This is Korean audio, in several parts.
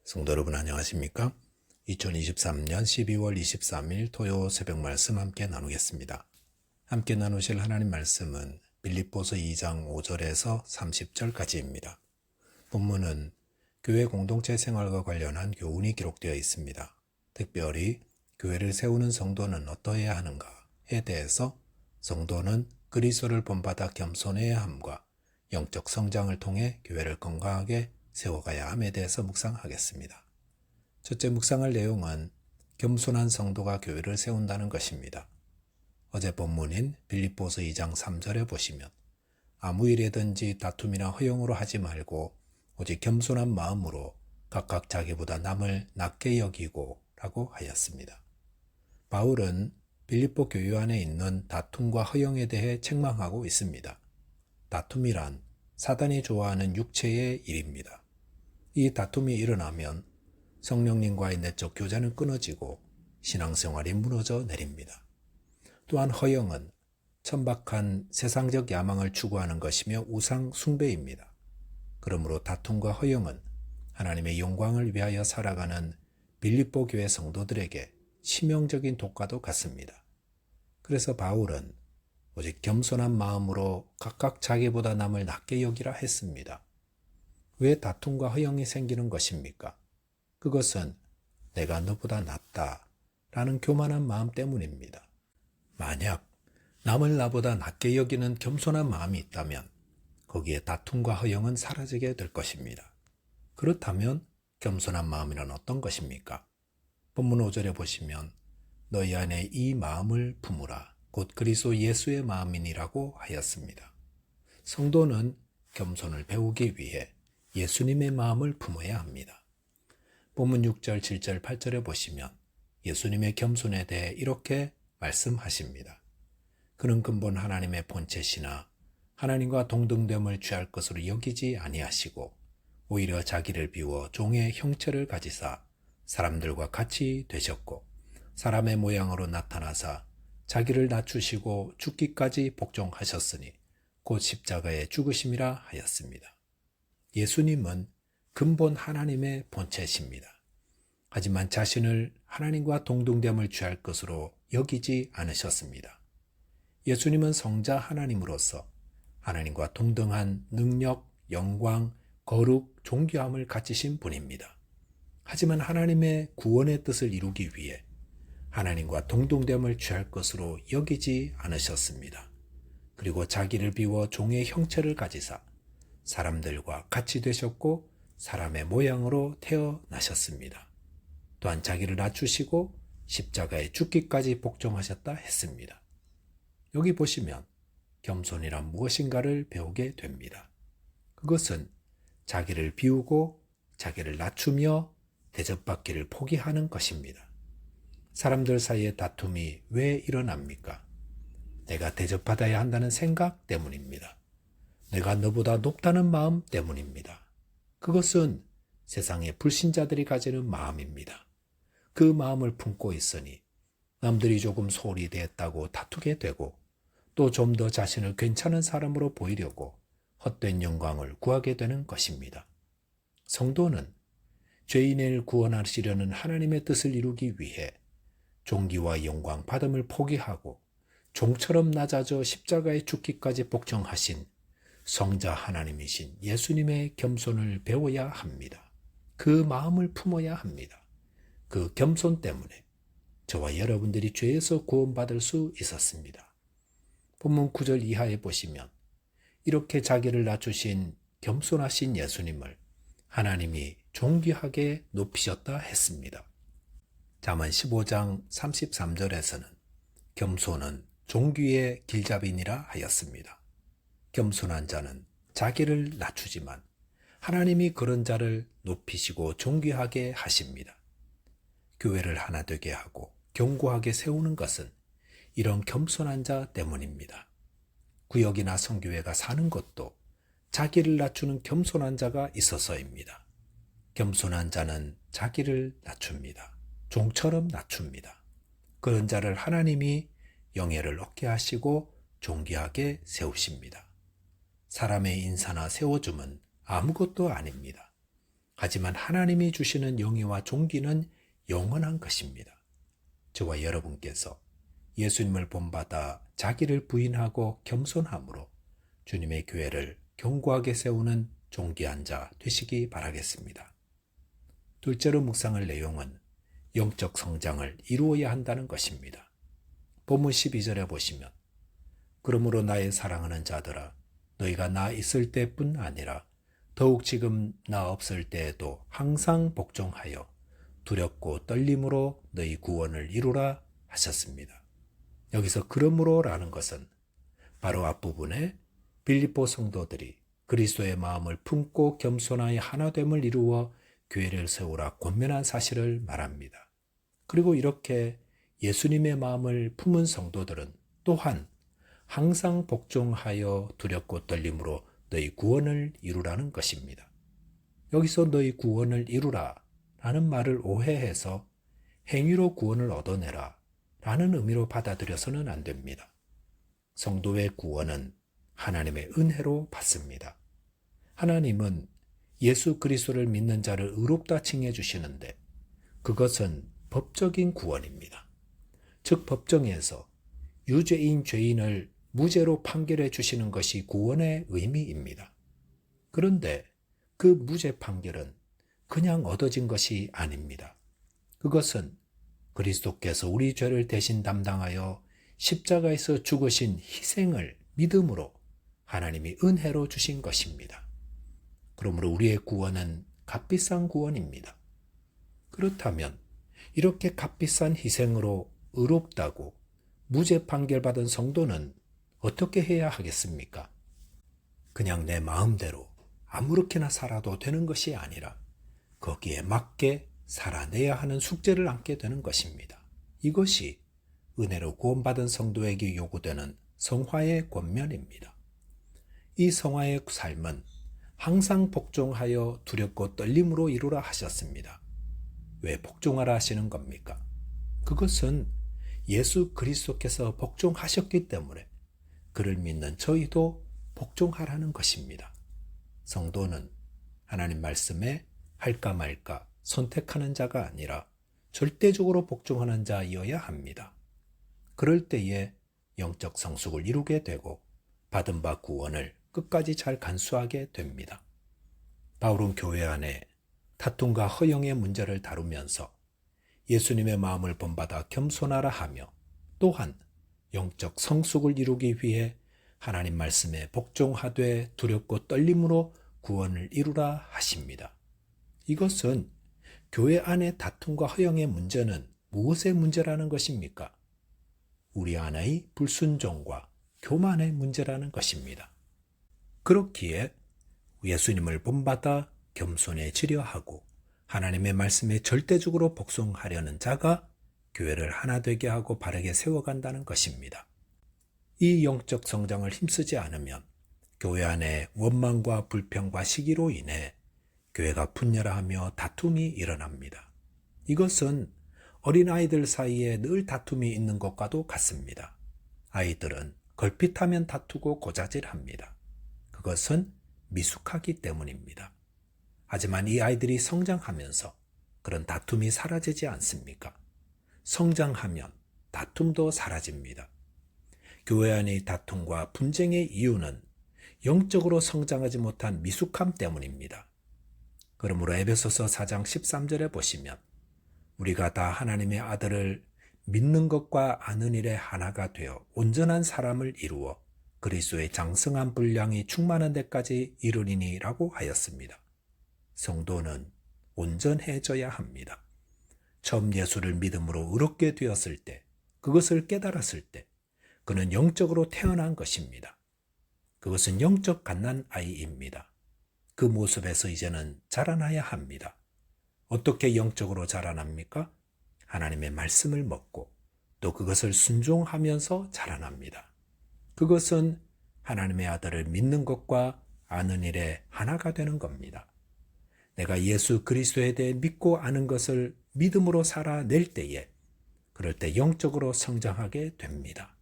성도 여러분 안녕하십니까? 2023년 12월 23일 토요 새벽 말씀 함께 나누겠습니다. 함께 나누실 하나님 말씀은 빌립보서 2장 5절에서 30절까지입니다. 본문은 교회 공동체 생활과 관련한 교훈이 기록되어 있습니다. 특별히 교회를 세우는 성도는 어떠해야 하는가에 대해서 성도는 그리스도를 본받아 겸손해야 함과 영적 성장을 통해 교회를 건강하게 세워가야 함에 대해서 묵상하겠습니다. 첫째 묵상할 내용은 겸손한 성도가 교회를 세운다는 것입니다. 어제 본문인 빌립보서 2장 3절에 보시면 아무 일에든지 다툼이나 허용으로 하지 말고 오직 겸손한 마음으로 각각 자기보다 남을 낮게 여기고 라고 하였습니다. 바울은 빌립보 교회 안에 있는 다툼과 허용에 대해 책망하고 있습니다. 다툼이란 사단이 좋아하는 육체의 일입니다. 이 다툼이 일어나면 성령님과의 내적 교제는 끊어지고 신앙생활이 무너져 내립니다. 또한 허영은 천박한 세상적 야망을 추구하는 것이며 우상 숭배입니다. 그러므로 다툼과 허영은 하나님의 영광을 위하여 살아가는 빌립보 교회 성도들에게 치명적인 독과도 같습니다. 그래서 바울은 오직 겸손한 마음으로 각각 자기보다 남을 낮게 여기라 했습니다. 왜 다툼과 허영이 생기는 것입니까? 그것은 내가 너보다 낫다 라는 교만한 마음 때문입니다. 만약 남을 나보다 낮게 여기는 겸손한 마음이 있다면 거기에 다툼과 허영은 사라지게 될 것입니다. 그렇다면 겸손한 마음이란 어떤 것입니까? 본문 5절에 보시면 너희 안에 이 마음을 품으라 곧 그리스도 예수의 마음이니라고 하였습니다. 성도는 겸손을 배우기 위해 예수님의 마음을 품어야 합니다. 본문 6절, 7절, 8절에 보시면 예수님의 겸손에 대해 이렇게 말씀하십니다. 그는 근본 하나님의 본체시나 하나님과 동등됨을 취할 것으로 여기지 아니하시고 오히려 자기를 비워 종의 형체를 가지사 사람들과 같이 되셨고 사람의 모양으로 나타나사 자기를 낮추시고 죽기까지 복종하셨으니 곧 십자가에 죽으심이라 하였습니다. 예수님은 근본 하나님의 본체십니다. 하지만 자신을 하나님과 동등됨을 취할 것으로 여기지 않으셨습니다. 예수님은 성자 하나님으로서 하나님과 동등한 능력, 영광, 거룩, 존귀함을 가지신 분입니다. 하지만 하나님의 구원의 뜻을 이루기 위해 하나님과 동등됨을 취할 것으로 여기지 않으셨습니다. 그리고 자기를 비워 종의 형체를 가지사 사람들과 같이 되셨고 사람의 모양으로 태어나셨습니다. 또한 자기를 낮추시고 십자가에 죽기까지 복종하셨다 했습니다. 여기 보시면 겸손이란 무엇인가를 배우게 됩니다. 그것은 자기를 비우고 자기를 낮추며 대접받기를 포기하는 것입니다. 사람들 사이의 다툼이 왜 일어납니까? 내가 대접받아야 한다는 생각 때문입니다. 내가 너보다 높다는 마음 때문입니다. 그것은 세상의 불신자들이 가지는 마음입니다. 그 마음을 품고 있으니 남들이 조금 소홀히 대했다고 다투게 되고 또 좀 더 자신을 괜찮은 사람으로 보이려고 헛된 영광을 구하게 되는 것입니다. 성도는 죄인을 구원하시려는 하나님의 뜻을 이루기 위해 존귀와 영광 받음을 포기하고 종처럼 낮아져 십자가에 죽기까지 복종하신 성자 하나님이신 예수님의 겸손을 배워야 합니다. 그 마음을 품어야 합니다. 그 겸손 때문에 저와 여러분들이 죄에서 구원받을 수 있었습니다. 본문 9절 이하에 보시면 이렇게 자기를 낮추신 겸손하신 예수님을 하나님이 존귀하게 높이셨다 했습니다. 잠언 15장 33절에서는 겸손은 존귀의 길잡이니라 하였습니다. 겸손한 자는 자기를 낮추지만 하나님이 그런 자를 높이시고 존귀하게 하십니다. 교회를 하나 되게 하고 견고하게 세우는 것은 이런 겸손한 자 때문입니다. 구역이나 성교회가 사는 것도 자기를 낮추는 겸손한 자가 있어서입니다. 겸손한 자는 자기를 낮춥니다. 종처럼 낮춥니다. 그런 자를 하나님이 영예를 얻게 하시고 존귀하게 세우십니다. 사람의 인사나 세워줌은 아무것도 아닙니다. 하지만 하나님이 주시는 영예와 존귀는 영원한 것입니다. 저와 여러분께서 예수님을 본받아 자기를 부인하고 겸손함으로 주님의 교회를 견고하게 세우는 존귀한 자 되시기 바라겠습니다. 둘째로 묵상할 내용은 영적 성장을 이루어야 한다는 것입니다. 본문 12절에 보시면 그러므로 나의 사랑하는 자들아 너희가 나 있을 때뿐 아니라 더욱 지금 나 없을 때에도 항상 복종하여 두렵고 떨림으로 너희 구원을 이루라 하셨습니다. 여기서 그러므로라는 것은 바로 앞부분에 빌립보 성도들이 그리스도의 마음을 품고 겸손하여 하나됨을 이루어 교회를 세우라 권면한 사실을 말합니다. 그리고 이렇게 예수님의 마음을 품은 성도들은 또한 항상 복종하여 두렵고 떨림으로 너희 구원을 이루라는 것입니다. 여기서 너희 구원을 이루라 라는 말을 오해해서 행위로 구원을 얻어내라 라는 의미로 받아들여서는 안 됩니다. 성도의 구원은 하나님의 은혜로 받습니다. 하나님은 예수 그리스도를 믿는 자를 의롭다 칭해 주시는데 그것은 법적인 구원입니다. 즉 법정에서 유죄인 죄인을 무죄로 판결해 주시는 것이 구원의 의미입니다. 그런데 그 무죄 판결은 그냥 얻어진 것이 아닙니다. 그것은 그리스도께서 우리 죄를 대신 담당하여 십자가에서 죽으신 희생을 믿음으로 하나님이 은혜로 주신 것입니다. 그러므로 우리의 구원은 값비싼 구원입니다. 그렇다면 이렇게 값비싼 희생으로 의롭다고 무죄 판결받은 성도는 어떻게 해야 하겠습니까? 그냥 내 마음대로 아무렇게나 살아도 되는 것이 아니라 거기에 맞게 살아내야 하는 숙제를 안게 되는 것입니다. 이것이 은혜로 구원받은 성도에게 요구되는 성화의 권면입니다. 이 성화의 삶은 항상 복종하여 두렵고 떨림으로 이루라 하셨습니다. 왜 복종하라 하시는 겁니까? 그것은 예수 그리스도께서 복종하셨기 때문에 그를 믿는 저희도 복종하라는 것입니다. 성도는 하나님 말씀에 할까 말까 선택하는 자가 아니라 절대적으로 복종하는 자이어야 합니다. 그럴 때에 영적 성숙을 이루게 되고 받은 바 구원을 끝까지 잘 간수하게 됩니다. 바울은 교회 안에 다툼과 허영의 문제를 다루면서 예수님의 마음을 본받아 겸손하라 하며 또한 영적 성숙을 이루기 위해 하나님 말씀에 복종하되 두렵고 떨림으로 구원을 이루라 하십니다. 이것은 교회 안의 다툼과 허영의 문제는 무엇의 문제라는 것입니까? 우리 안의 불순종과 교만의 문제라는 것입니다. 그렇기에 예수님을 본받아 겸손해지려 하고 하나님의 말씀에 절대적으로 복종하려는 자가 교회를 하나 되게 하고 바르게 세워간다는 것입니다. 이 영적 성장을 힘쓰지 않으면 교회 안에 원망과 불평과 시기로 인해 교회가 분열하며 다툼이 일어납니다. 이것은 어린아이들 사이에 늘 다툼이 있는 것과도 같습니다. 아이들은 걸핏하면 다투고 고자질합니다. 그것은 미숙하기 때문입니다. 하지만 이 아이들이 성장하면서 그런 다툼이 사라지지 않습니까? 성장하면 다툼도 사라집니다. 교회 안의 다툼과 분쟁의 이유는 영적으로 성장하지 못한 미숙함 때문입니다. 그러므로 에베소서 4장 13절에 보시면 우리가 다 하나님의 아들을 믿는 것과 아는 일에 하나가 되어 온전한 사람을 이루어 그리스도의 장성한 분량이 충만한 데까지 이르리니라고 하였습니다. 성도는 온전해져야 합니다. 처음 예수를 믿음으로 의롭게 되었을 때, 그것을 깨달았을 때 그는 영적으로 태어난 것입니다. 그것은 영적 갓난아이입니다. 그 모습에서 이제는 자라나야 합니다. 어떻게 영적으로 자라납니까? 하나님의 말씀을 먹고 또 그것을 순종하면서 자라납니다. 그것은 하나님의 아들을 믿는 것과 아는 일에 하나가 되는 겁니다. 내가 예수 그리스도에 대해 믿고 아는 것을 믿음으로 살아낼 때에 그럴 때 영적으로 성장하게 됩니다.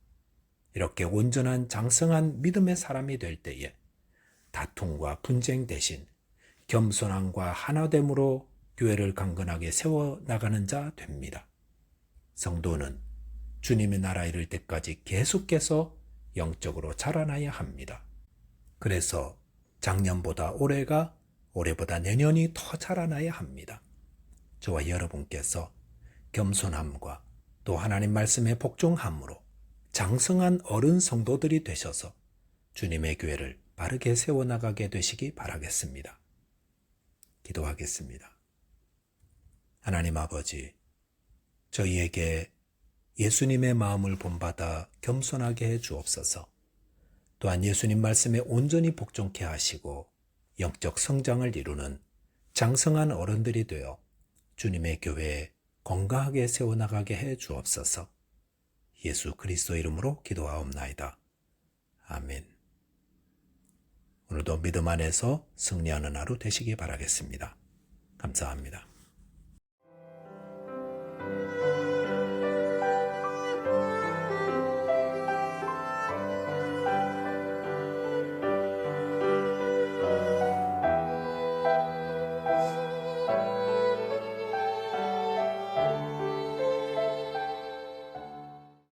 이렇게 온전한 장성한 믿음의 사람이 될 때에 다툼과 분쟁 대신 겸손함과 하나됨으로 교회를 강건하게 세워나가는 자 됩니다. 성도는 주님의 나라 이를 때까지 계속해서 영적으로 자라나야 합니다. 그래서 작년보다 올해가, 올해보다 내년이 더 자라나야 합니다. 저와 여러분께서 겸손함과 또 하나님 말씀에 복종함으로 장성한 어른 성도들이 되셔서 주님의 교회를 바르게 세워나가게 되시기 바라겠습니다. 기도하겠습니다. 하나님 아버지, 저희에게 예수님의 마음을 본받아 겸손하게 해 주옵소서. 또한 예수님 말씀에 온전히 복종케 하시고 영적 성장을 이루는 장성한 어른들이 되어 주님의 교회에 건강하게 세워나가게 해 주옵소서. 예수 그리스도 이름으로 기도하옵나이다. 아멘. 오늘도 믿음 안에서 승리하는 하루 되시기 바라겠습니다. 감사합니다.